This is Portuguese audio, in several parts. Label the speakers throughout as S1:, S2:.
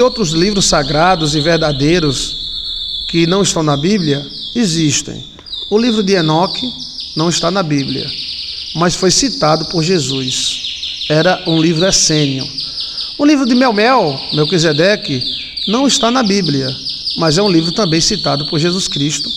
S1: Outros livros sagrados e verdadeiros que não estão na Bíblia existem. O livro de Enoque não está na Bíblia, mas foi citado por Jesus. Era um livro essênio. O livro de Melquisedeque, não está na Bíblia, mas é um livro também citado por Jesus Cristo.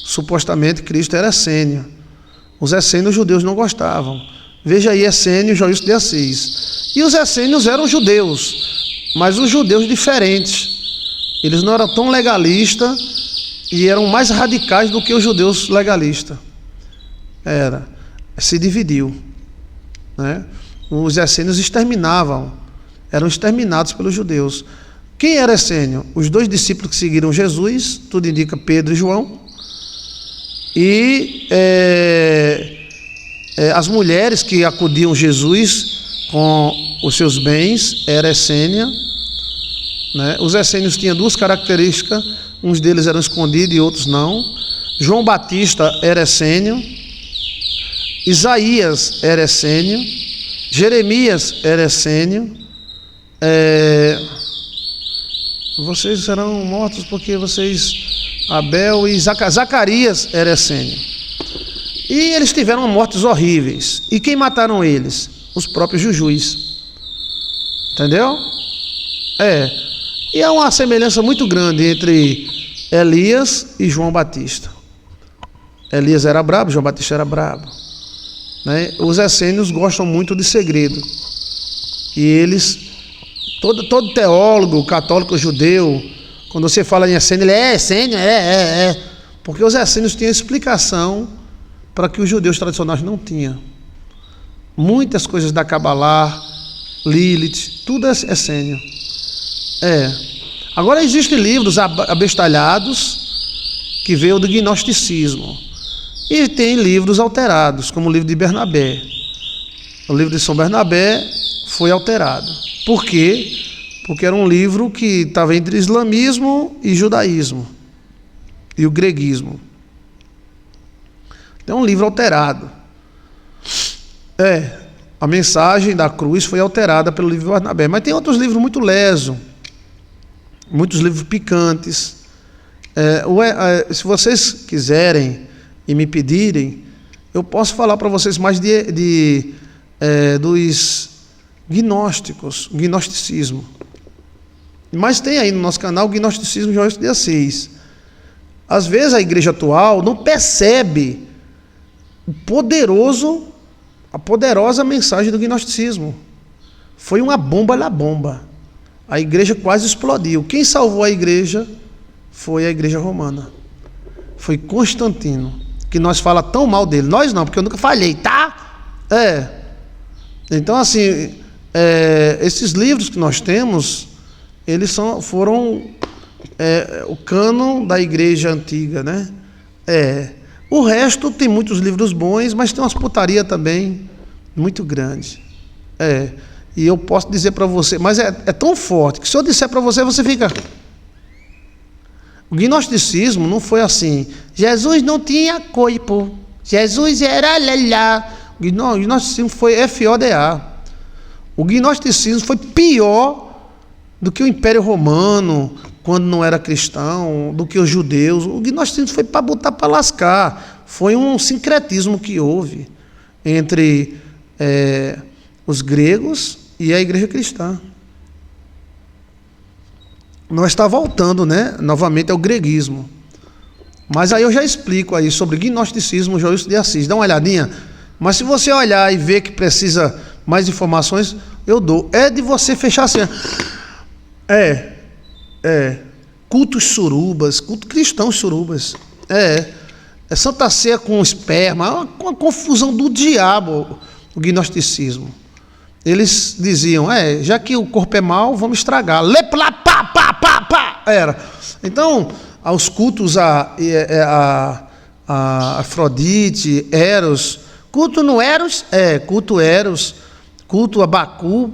S1: Supostamente Cristo era essênio. Os essênios judeus não gostavam. Veja aí Essênio, Joilson de Assis. E os essênios eram judeus, mas os judeus diferentes. Eles não eram tão legalistas e eram mais radicais do que os judeus legalistas. Se dividiu, né? Os essênios eram exterminados pelos judeus. Quem era essênio? Os dois discípulos que seguiram Jesus, tudo indica Pedro e João, e as mulheres que acudiam Jesus com os seus bens, era essênia, né? Os essênios tinham duas características, uns deles eram escondidos e outros não. João Batista era essênio, Isaías era essênio, Jeremias era essênio. Vocês serão mortos porque Abel e Zacarias era essênio. E eles tiveram mortes horríveis. E quem mataram eles? Os próprios jujus. Entendeu? E há uma semelhança muito grande entre Elias e João Batista. Elias era brabo, João Batista era brabo, né? Os essênios gostam muito de segredo. E eles, todo teólogo, católico, judeu, quando você fala em essênio, ele é essênio, porque os essênios tinham explicação para que os judeus tradicionais não tinham. Muitas coisas da Cabalá, Lilith, tudo é essênio. Agora existem livros abestalhados que veio do gnosticismo. E tem livros alterados, como o livro de Bernabé. O livro de São Bernabé foi alterado. Por quê? Porque era um livro que estava entre islamismo e judaísmo. E o greguismo. É um livro alterado. A mensagem da cruz foi alterada pelo livro de Bernabé. Mas tem outros livros muito lesos. Muitos livros picantes. Se vocês quiserem e me pedirem, eu posso falar para vocês mais dos gnósticos, gnosticismo. Mas tem aí no nosso canal o gnosticismo Joilson de Assis. Às vezes a igreja atual não percebe a poderosa mensagem do gnosticismo. Foi uma bomba na bomba. A igreja quase explodiu. Quem salvou a igreja foi a igreja romana. Foi Constantino, que nós fala tão mal dele. Nós não, porque eu nunca falhei, tá? Então, assim, esses livros que nós temos, eles foram o cânon da igreja antiga, né? O resto tem muitos livros bons, mas tem umas putaria também muito grande. E eu posso dizer para você, mas é tão forte que se eu disser para você, você fica... O gnosticismo não foi assim. Jesus não tinha corpo. Jesus era lelá. O gnosticismo foi FODA. O gnosticismo foi pior do que o Império Romano, quando não era cristão, do que os judeus. O gnosticismo foi para botar para lascar. Foi um sincretismo que houve entre os gregos e a igreja cristã. Nós está voltando, né, novamente ao greguismo. Mas aí eu já explico aí sobre gnosticismo, Joilson de Assis. Dá uma olhadinha. Mas se você olhar e ver que precisa mais informações, eu dou. É de você fechar assim. Cultos surubas, culto cristãos surubas. É Santa Ceia com esperma, uma confusão do diabo, o gnosticismo. Eles diziam, já que o corpo é mau, vamos estragar. Lepla, pá, pá, pá, pá. Então, aos cultos a Afrodite, Eros, culto no Eros, culto Eros, culto a Bacu,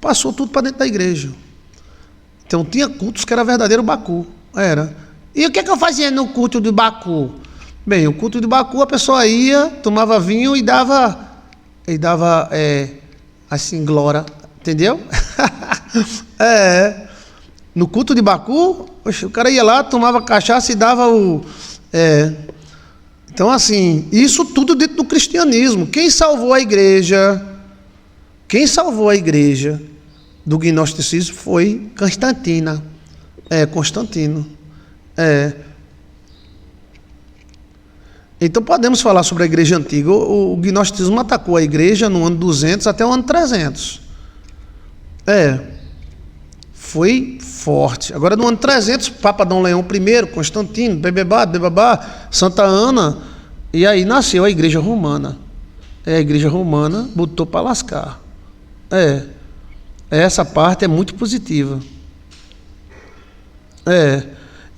S1: passou tudo para dentro da igreja. Então, tinha cultos que era verdadeiro Bacu, E o que eu fazia no culto de Bacu? Bem, o culto de Bacu, a pessoa ia, tomava vinho e dava assim, glória, entendeu? No culto de Bacu, o cara ia lá, tomava cachaça e dava o... Então, assim, isso tudo dentro do cristianismo. Quem salvou a igreja do gnosticismo foi Constantino. Então podemos falar sobre a igreja antiga. O gnosticismo atacou a igreja no ano 200 até o ano 300. Foi forte. Agora no ano 300, Papa Dom Leão I, Constantino, bebebá, Santa Ana, e aí nasceu a igreja romana. A igreja romana botou para lascar. Essa parte é muito positiva.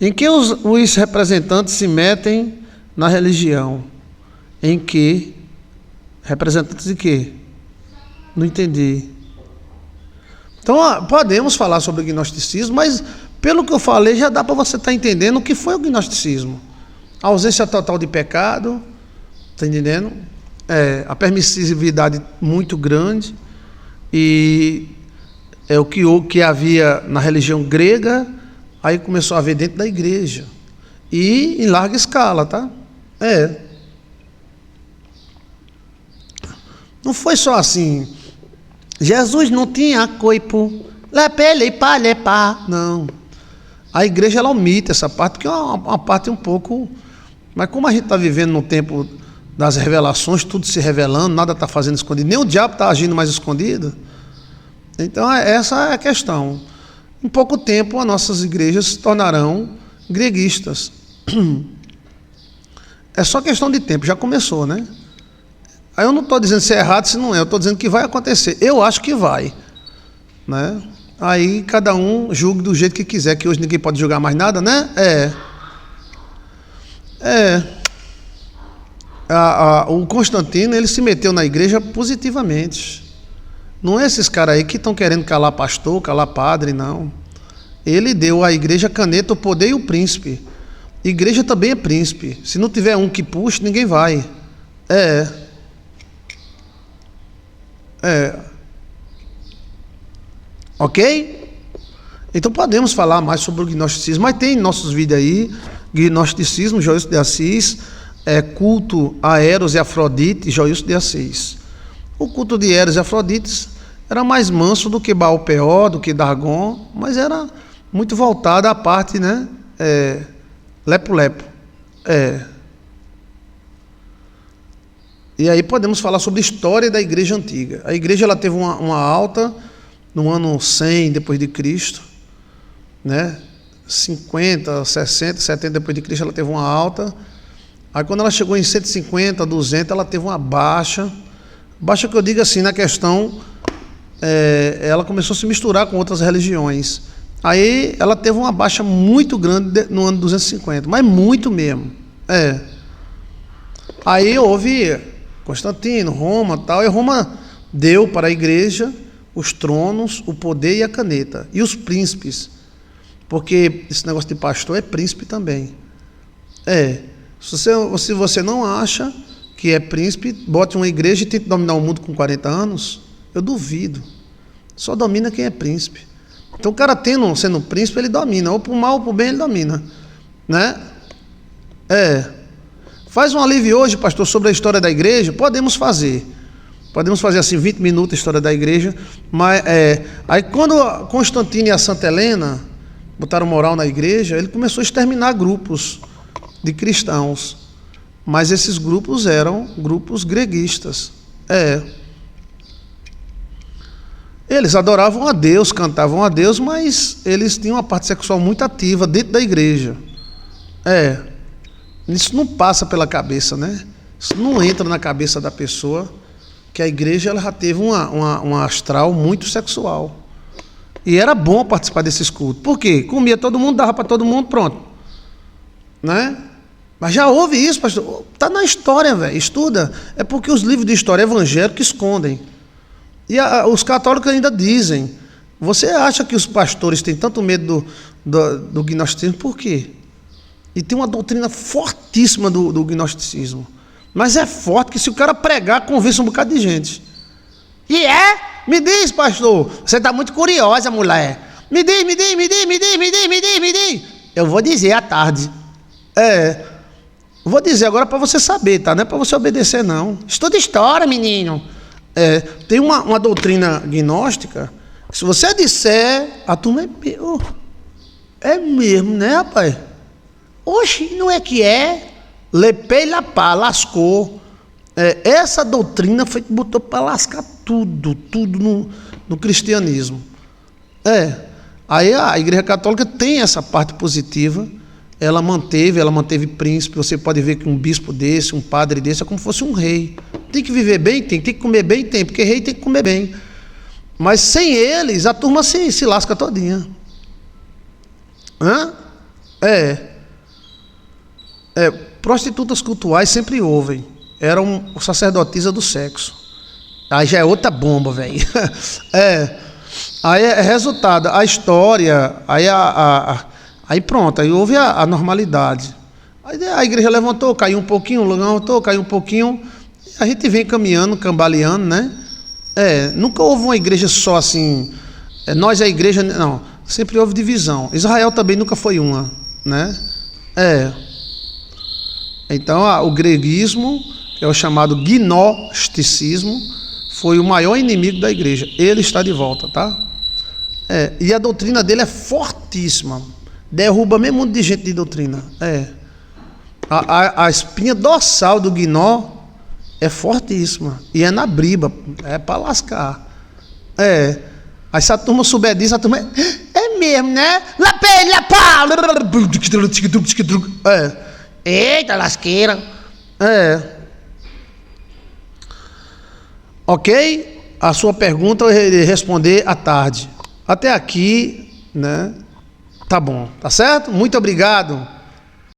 S1: Em que os representantes se metem na religião? Em que? Representantes de quê? Não entendi. Então, podemos falar sobre o gnosticismo, mas pelo que eu falei, já dá para você estar entendendo o que foi o gnosticismo. A ausência total de pecado, está entendendo? A permissividade muito grande, e é o que havia na religião grega, aí começou a haver dentro da igreja, e em larga escala, tá? Não foi só assim. Jesus não tinha corpo, não. A igreja ela omite essa parte, porque é uma parte um pouco... Mas como a gente está vivendo no tempo das revelações, tudo se revelando, nada está fazendo escondido, nem o diabo está agindo mais escondido. Então essa é a questão. Em pouco tempo as nossas igrejas se tornarão greguistas. É só questão de tempo, já começou, né? Aí eu não estou dizendo se é errado, se não é, eu estou dizendo que vai acontecer. Eu acho que vai, né? Aí cada um julgue do jeito que quiser, que hoje ninguém pode julgar mais nada, né? O Constantino, ele se meteu na igreja positivamente. Não é esses caras aí que estão querendo calar pastor, calar padre, não. Ele deu à igreja a caneta, o poder e o príncipe. Igreja também é príncipe. Se não tiver um que puxe, ninguém vai. Ok? Então podemos falar mais sobre o gnosticismo, mas tem em nossos vídeos aí, gnosticismo, Joilson de Assis, culto a Eros e Afrodite, Joilson de Assis. O culto de Eros e Afrodite era mais manso do que Baal-Peor, do que Dargon, mas era muito voltado à parte, né? Lepo-lepo. E aí podemos falar sobre a história da igreja antiga. A igreja ela teve uma alta no ano 100 depois de Cristo, né? 50, 60, 70 depois de Cristo ela teve uma alta. Aí quando ela chegou em 150, 200, ela teve uma baixa. Baixa que eu digo assim, na questão, ela começou a se misturar com outras religiões. Aí ela teve uma baixa muito grande no ano 250, mas muito mesmo. Aí houve Constantino, Roma, tal, e Roma deu para a igreja os tronos, o poder e a caneta, e os príncipes, porque esse negócio de pastor é príncipe também. Se você não acha que é príncipe, bote uma igreja e tente dominar o mundo com 40 anos, eu duvido. Só domina quem é príncipe. Então o cara sendo príncipe, ele domina, ou por mal ou por bem ele domina, né? Faz uma live hoje, pastor, sobre a história da igreja. Podemos fazer assim 20 minutos a história da igreja, mas aí quando Constantino e a Santa Helena botaram moral na igreja, ele começou a exterminar grupos de cristãos, mas esses grupos eram grupos greguistas. Eles adoravam a Deus, cantavam a Deus, mas eles tinham uma parte sexual muito ativa dentro da igreja. Isso não passa pela cabeça, né? Isso não entra na cabeça da pessoa, que a igreja ela já teve uma astral muito sexual. E era bom participar desses cultos. Por quê? Comia todo mundo, dava para todo mundo, pronto. Né? Mas já houve isso, pastor. Está na história, velho. Estuda. É porque os livros de história evangélica escondem. E os católicos ainda dizem. Você acha que os pastores têm tanto medo do gnosticismo? Por quê? E tem uma doutrina fortíssima do gnosticismo. Mas é forte que se o cara pregar, convence um bocado de gente. Me diz, pastor, você está muito curiosa, mulher. Me diz, me diz, me diz, me diz, me diz, me diz, me diz. Eu vou dizer à tarde. Vou dizer agora para você saber, tá? Não é para você obedecer, não. Estuda história, menino. Tem uma doutrina gnóstica. Se você disser, a turma é mesmo, né, rapaz? Oxe, não é que é? Lepei lapá, lascou. Essa doutrina foi que botou para lascar tudo no cristianismo. Aí a Igreja Católica tem essa parte positiva. Ela manteve príncipe. Você pode ver que um bispo desse, um padre desse, é como se fosse um rei. Tem que viver bem? Tem que comer bem? Tem, porque rei tem que comer bem. Mas sem eles, a turma se lasca todinha. Prostitutas cultuais sempre houve. Eram sacerdotisa do sexo. Aí já é outra bomba, velho. Aí é resultado, a história, aí pronto, aí houve a normalidade. Aí a igreja levantou, caiu um pouquinho, levantou, caiu um pouquinho. A gente vem caminhando, cambaleando, né? Nunca houve uma igreja só assim. Nós é a igreja, não. Sempre houve divisão. Israel também nunca foi uma, né? Então o greguismo, que é o chamado gnosticismo, foi o maior inimigo da igreja. Ele está de volta, tá? E a doutrina dele é fortíssima. Derruba meio mundo de gente de doutrina. A espinha dorsal do gnó é fortíssima. E é na briba. É para lascar. Aí se a turma souber disso, a turma é mesmo, né? Lapá! Eita, lasqueira. Ok? A sua pergunta eu irei responder à tarde. Até aqui, né? Tá bom, tá certo? Muito obrigado.